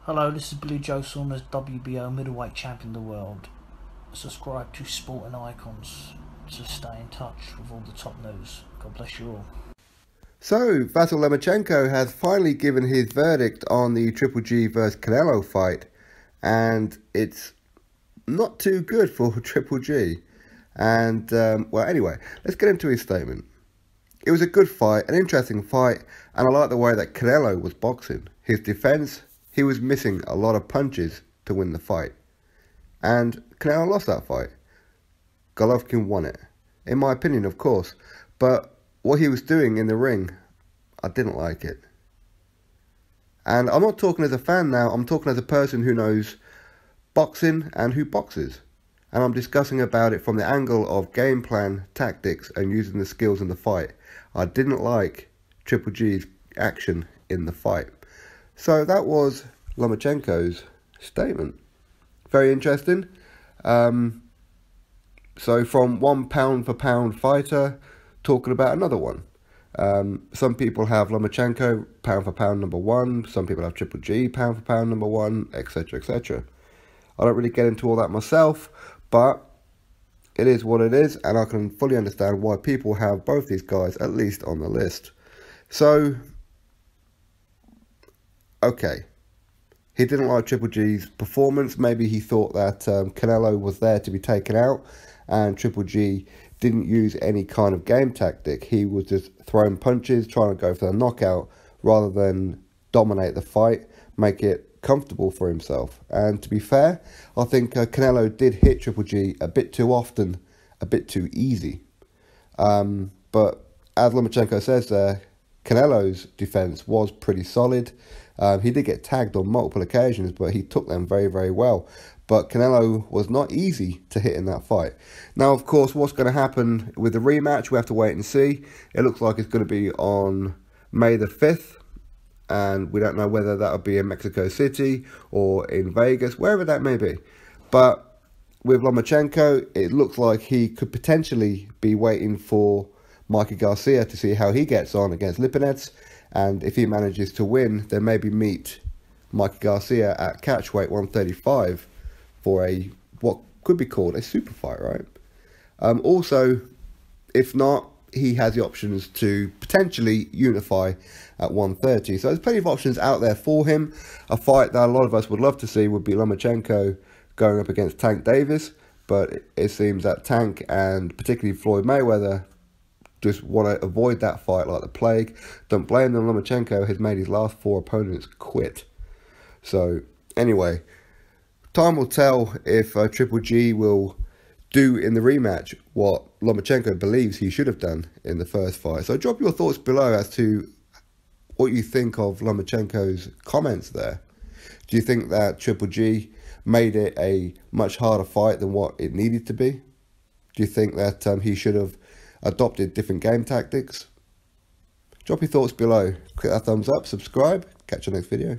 Hello, this is Blue Joe Saunders, WBO middleweight champion of the world. Subscribe to Sporting Icons to stay in touch with all the top news. God bless you all. So, Vasyl Lomachenko has finally given his verdict on the Triple G vs Canelo fight, and it's not too good for Triple G. And, well, anyway, let's get into his statement. It was a good fight, an interesting fight, and I like the way that Canelo was boxing. His defense, he was missing a lot of punches to win the fight. And Canelo lost that fight. Golovkin won it. In my opinion, of course. But what he was doing in the ring, I didn't like it. And I'm not talking as a fan now, I'm talking as a person who knows boxing and who boxes. And I'm discussing about it from the angle of game plan, tactics, and using the skills in the fight. I didn't like Triple G's action in the fight. So that was Lomachenko's statement. Very interesting. So from one pound for pound fighter, talking about another one. Some people have Lomachenko pound for pound number one. Some people have Triple G pound for pound number one, etc., etc. I don't really get into all that myself, but it is what it is, and I can fully understand why people have both these guys at least on the list. So, okay. He didn't like Triple G's performance. Maybe he thought that Canelo was there to be taken out, and Triple G didn't use any kind of game tactic. He was just throwing punches, trying to go for the knockout, rather than dominate the fight, make it comfortable for himself. And to be fair, I think Canelo did hit Triple G a bit too often, a bit too easy. But as Lomachenko says there, Canelo's defense was pretty solid. He did get tagged on multiple occasions, but he took them very, very well. But Canelo was not easy to hit in that fight. Now, of course, what's going to happen with the rematch, we have to wait and see. It looks like it's going to be on May the 5th. And we don't know whether that'll be in Mexico City or in Vegas, wherever that may be. But with Lomachenko, it looks like he could potentially be waiting for Mikey Garcia to see how he gets on against Lipinets. And if he manages to win, then maybe meet Mikey Garcia at catchweight 135 for a what could be called a super fight, right? Also, if not, he has the options to potentially unify at 130. So there's plenty of options out there for him. A fight that a lot of us would love to see would be Lomachenko going up against Tank Davis. But it seems that Tank and particularly Floyd Mayweather just want to avoid that fight like the plague. Don't blame them. Lomachenko has made his last 4 opponents quit. So anyway, time will tell if Triple G will do in the rematch what Lomachenko believes he should have done in the first fight. So drop your thoughts below as to what you think of Lomachenko's comments there. Do you think that Triple G made it a much harder fight than what it needed to be? Do you think that he should have adopted different game tactics? Drop your thoughts below. Click that thumbs up, subscribe. Catch you next video.